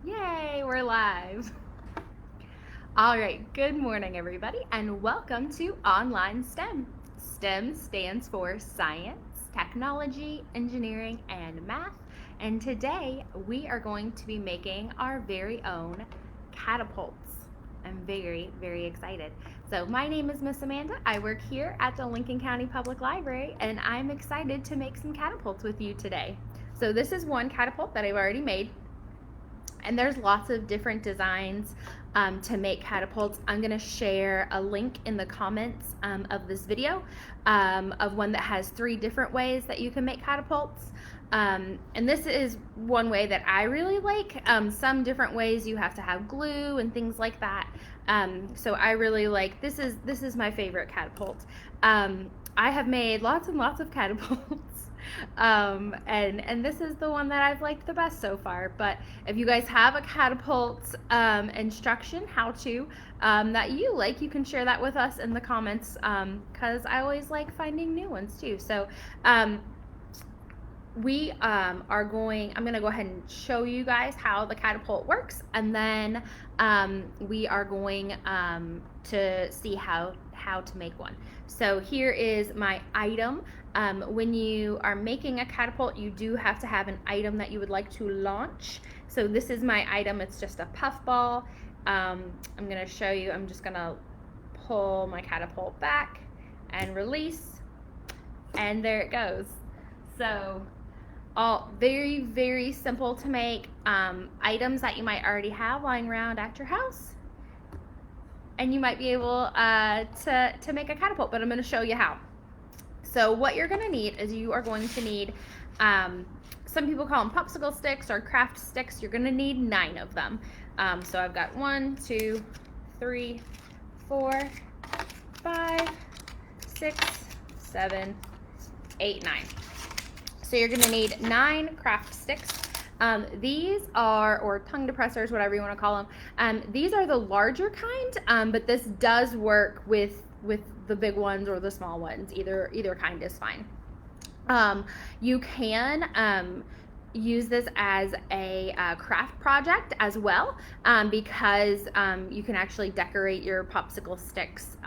Yay, we're live. All right, good morning, everybody, and welcome to Online STEM. STEM stands for Science, Technology, Engineering, and Math. And today we are going to be making our very own catapults. I'm very, very excited. So my name is Miss Amanda. I work here at the Lincoln County Public Library, and I'm excited to make some catapults with you today. So this is one catapult that I've already made. And there's lots of different designs to make catapults. I'm going to share a link in the comments of this video of one that has 3 different ways that you can make catapults. And this is one way that I really like. Some different ways you have to have glue and things like that. So I really like, this is my favorite catapult. I have made lots and lots of catapults. And this is the one that I've liked the best so far. But if you guys have a catapult instruction, how to, that you like, you can share that with us in the comments, because I always like finding new ones too. So we I'm going to go ahead and show you guys how the catapult works, and then we are going to see how to make one. So here is my item. When you are making a catapult, you do have to have an item that you would like to launch. So this is my item. It's just a puffball. I'm going to show you. I'm just going to pull my catapult back and release, and there it goes. So all very, very simple to make, items that you might already have lying around at your house, and you might be able to make a catapult, but I'm going to show you how. So what you're going to need is you are going to need, some people call them popsicle sticks or craft sticks. You're going to need 9 of them. So I've got 1, 2, 3, 4, 5, 6, 7, 8, 9. So you're going to need 9 craft sticks. These are, or tongue depressors, whatever you want to call them. These are the larger kind, but this does work with the big ones or the small ones. Either kind is fine. You can use this as a craft project as well, because you can actually decorate your popsicle sticks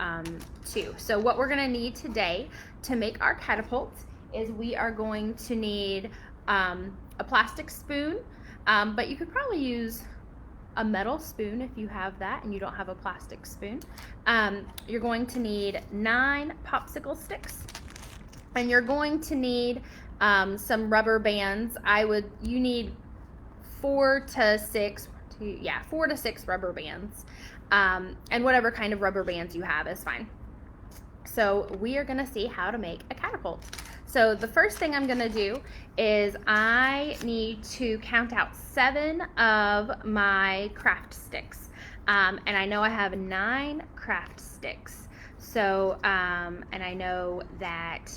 too. So what we're going to need today to make our catapults is we are going to need a plastic spoon, but you could probably use a metal spoon if you have that and you don't have a plastic spoon. You're going to need 9 popsicle sticks, and you're going to need some rubber bands. You need 4 to 6 rubber bands, and whatever kind of rubber bands you have is fine. So we are going to see how to make a catapult. So the first thing I'm going to do is I need to count out 7 of my craft sticks. And I know I have 9 craft sticks. So, and I know that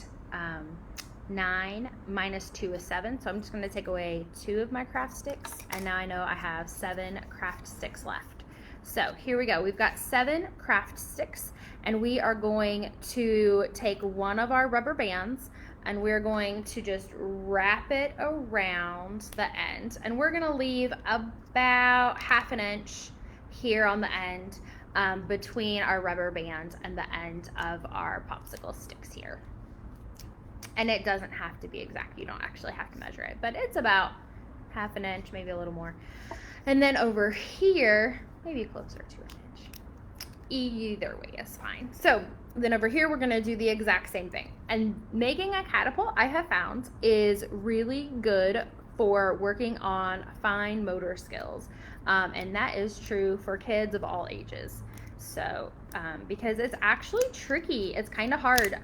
9 minus 2 is 7. So I'm just going to take away 2 of my craft sticks. And now I know I have 7 craft sticks left. So here we go. We've got 7 craft sticks, and we are going to take one of our rubber bands, and we're going to just wrap it around the end, and we're going to leave about 1/2 inch here on the end, between our rubber band and the end of our popsicle sticks here. And it doesn't have to be exact. You don't actually have to measure it, but it's about 1/2 inch, maybe a little more. And then over here, maybe closer to 1 inch. Either way is fine. So then over here, we're going to do the exact same thing. And making a catapult, I have found, is really good for working on fine motor skills. And that is true for kids of all ages. So, because it's actually tricky. It's kind of hard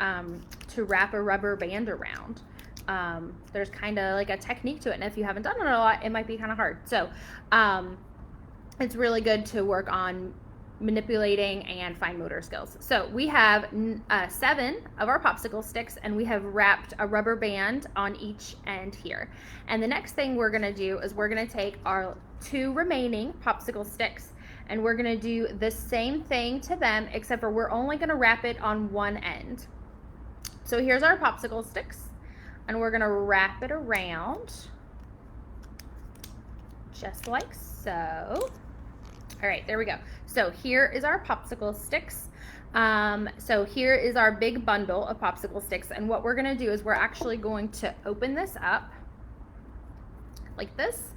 to wrap a rubber band around. There's kind of like a technique to it. And if you haven't done it a lot, it might be kind of hard. So, it's really good to work on manipulating and fine motor skills. So we have 7 of our popsicle sticks, and we have wrapped a rubber band on each end here. And the next thing we're going to do is we're going to take our 2 remaining popsicle sticks, and we're going to do the same thing to them, except for we're only going to wrap it on one end. So here's our popsicle sticks, and we're going to wrap it around just like so. All right, there we go. So here is our popsicle sticks. So here is our big bundle of popsicle sticks, and what we're gonna do is we're actually going to open this up like this,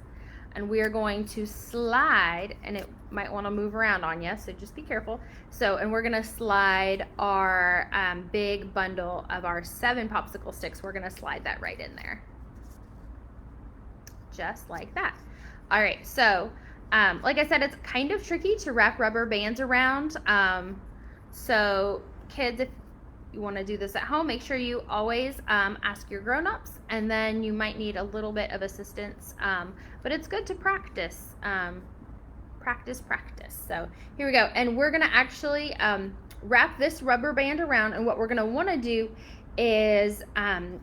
and we are going to slide, and it might want to move around on you, so just be careful. So, and we're gonna slide our big bundle of our 7 popsicle sticks. We're gonna slide that right in there, just like that. All right, so like I said, it's kind of tricky to wrap rubber bands around. So kids, if you want to do this at home, make sure you always ask your grown-ups, and then you might need a little bit of assistance, but it's good to practice. Practice. So here we go, and we're gonna actually wrap this rubber band around, and what we're gonna want to do is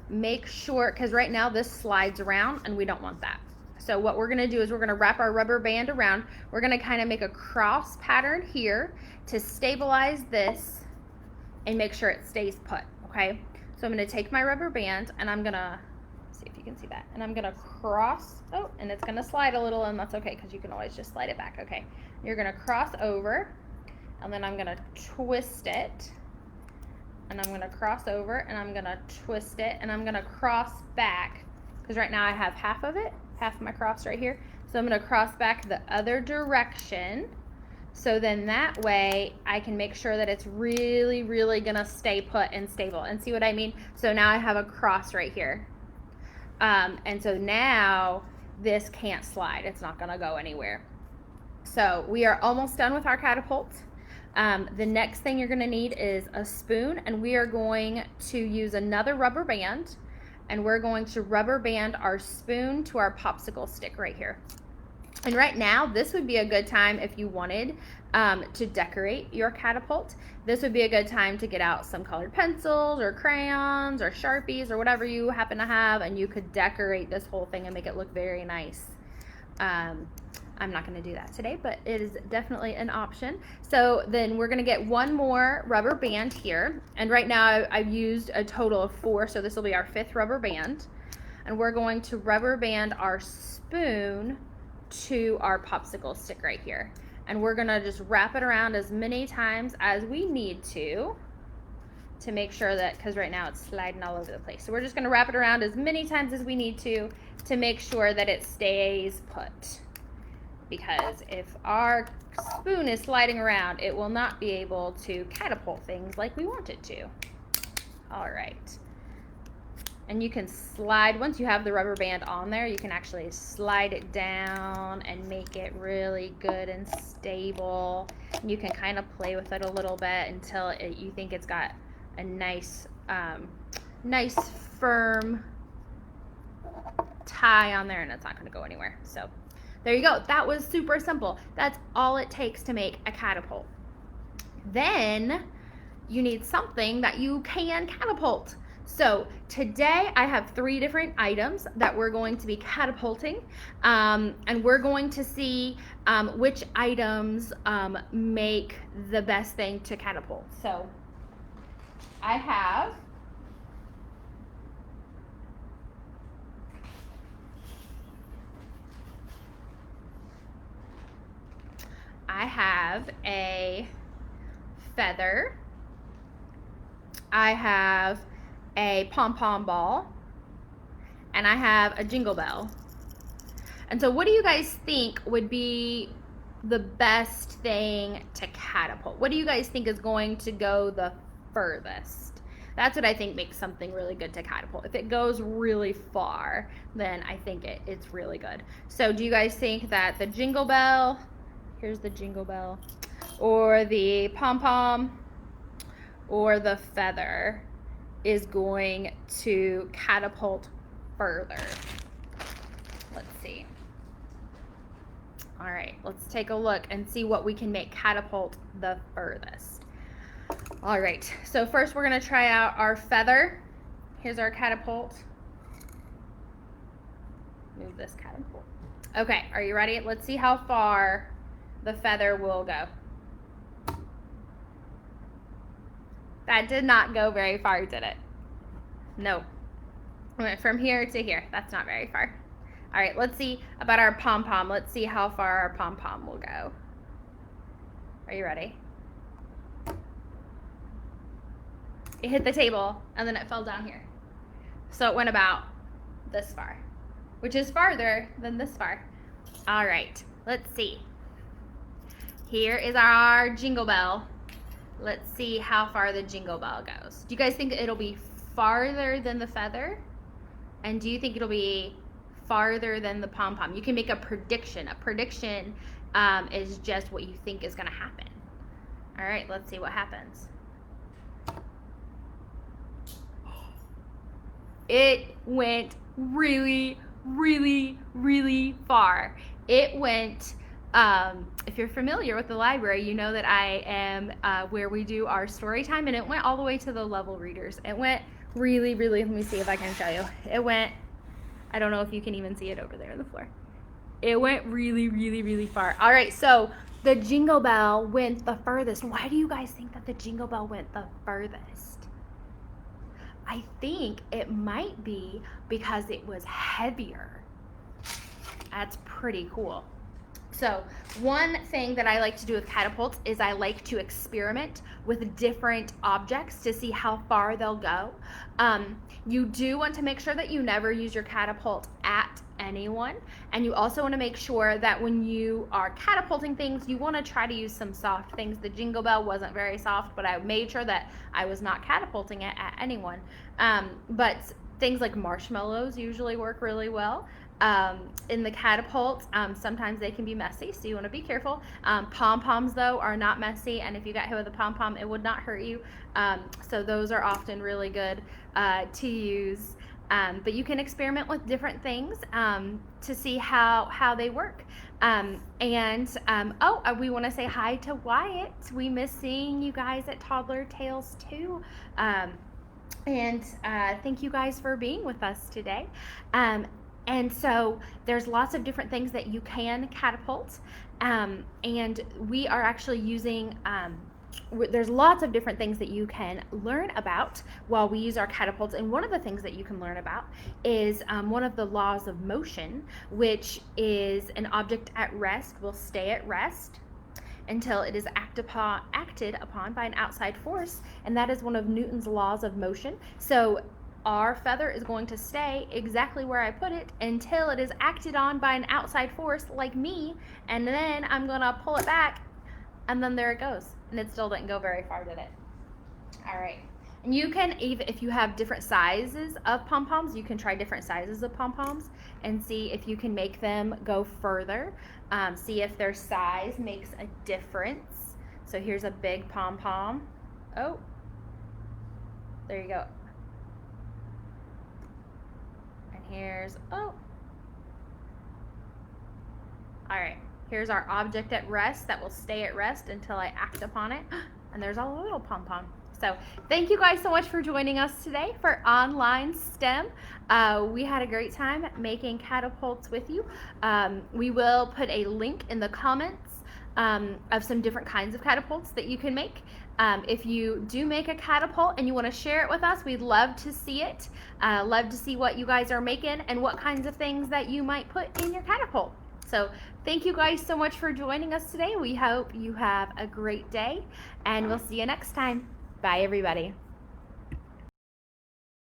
make sure, because right now this slides around and we don't want that. So what we're gonna do is we're gonna wrap our rubber band around. We're gonna kind of make a cross pattern here to stabilize this and make sure it stays put, okay? So I'm gonna take my rubber band, and I'm gonna, see if you can see that, and I'm gonna cross, oh, and it's gonna slide a little, and that's okay, because you can always just slide it back, okay? You're gonna cross over, and then I'm gonna twist it, and I'm gonna cross over, and I'm gonna twist it, and I'm gonna cross back, because right now I have half of it, half of my cross right here, so I'm gonna cross back the other direction. So then that way I can make sure that it's really, really gonna stay put and stable. And see what I mean? So now I have a cross right here. And so now this can't slide. It's not gonna go anywhere. So we are almost done with our catapult. The next thing you're gonna need is a spoon, and we are going to use another rubber band, and we're going to rubber band our spoon to our popsicle stick right here. And right now, this would be a good time if you wanted to decorate your catapult. This would be a good time to get out some colored pencils or crayons or Sharpies or whatever you happen to have, and you could decorate this whole thing and make it look very nice. I'm not gonna do that today, but it is definitely an option. So then we're gonna get one more rubber band here. And right now I've used a total of 4, so this will be our 5th rubber band. And we're going to rubber band our spoon to our popsicle stick right here, and we're gonna just wrap it around as many times as we need to make sure that, because right now it's sliding all over the place, so we're just gonna wrap it around as many times as we need to make sure that it stays put, because if our spoon is sliding around, it will not be able to catapult things like we want it to. All right. And you can slide, once you have the rubber band on there, you can actually slide it down and make it really good and stable. And you can kind of play with it a little bit until you think it's got a nice, nice firm tie on there, and it's not gonna go anywhere. So there you go. That was super simple. That's all it takes to make a catapult. Then you need something that you can catapult. So today I have 3 different items that we're going to be catapulting, and we're going to see which items make the best thing to catapult. So I have a feather. I have a pom-pom ball, and I have a jingle bell. And so what do you guys think would be the best thing to catapult? What do you guys think is going to go the furthest? That's what I think makes something really good to catapult. If it goes really far, then I think it's really good. So do you guys think that the jingle bell, here's the jingle bell, or the pom-pom, or the feather is going to catapult further? Let's see. All right, let's take a look and see what we can make catapult the furthest. All right, so first we're gonna try out our feather. Here's our catapult. Move this catapult. Okay, are you ready? Let's see how far the feather will go. That did not go very far, did it? No. It went from here to here. That's not very far. All right, let's see about our pom-pom. Let's see how far our pom-pom will go. Are you ready? It hit the table and then it fell down here. So it went about this far, which is farther than this far. All right, let's see. Here is our jingle bell. Let's see how far the jingle bell goes. Do you guys think it'll be farther than the feather? And do you think it'll be farther than the pom-pom? You can make a prediction. A prediction is just what you think is gonna happen. All right, let's see what happens. It went really, really, really far. It went, if you're familiar with the library, you know that I am where we do our story time, and it went all the way to the level readers. It went really, really, let me see if I can show you. It went, I don't know if you can even see it over there on the floor. It went really, really, really far. All right, so the jingle bell went the furthest. Why do you guys think that the jingle bell went the furthest? I think it might be because it was heavier. That's pretty cool. So one thing that I like to do with catapults is I like to experiment with different objects to see how far they'll go. You do want to make sure that you never use your catapult at anyone, and you also want to make sure that when you are catapulting things, you want to try to use some soft things. The jingle bell wasn't very soft, but I made sure that I was not catapulting it at anyone. But things like marshmallows usually work really well. In the catapults, sometimes they can be messy, so you want to be careful. Pom-poms, though, are not messy, and if you got hit with a pom-pom, it would not hurt you. So those are often really good to use. But you can experiment with different things to see how they work. We want to say hi to Wyatt. We miss seeing you guys at Toddler Tales too. Thank you guys for being with us today. And so there's lots of different things that you can catapult. And we are actually using, there's lots of different things that you can learn about while we use our catapults. And one of the things that you can learn about is one of the laws of motion, which is an object at rest will stay at rest until it is acted upon by an outside force. And that is one of Newton's laws of motion. So our feather is going to stay exactly where I put it until it is acted on by an outside force like me, and then I'm gonna pull it back, and then there it goes. And it still didn't go very far, did it? All right. And you can, even if you have different sizes of pom-poms, you can try different sizes of pom-poms and see if you can make them go further. See if their size makes a difference. So here's a big pom-pom. Oh, there you go. Here's, all right, here's our object at rest that will stay at rest until I act upon it. And there's a little pom-pom. So thank you guys so much for joining us today for Online STEM. We had a great time making catapults with you. We will put a link in the comments of some different kinds of catapults that you can make. If you do make a catapult and you want to share it with us, we'd love to see it. Love to see what you guys are making and what kinds of things that you might put in your catapult. So thank you guys so much for joining us today. We hope you have a great day, and we'll see you next time. Bye, everybody.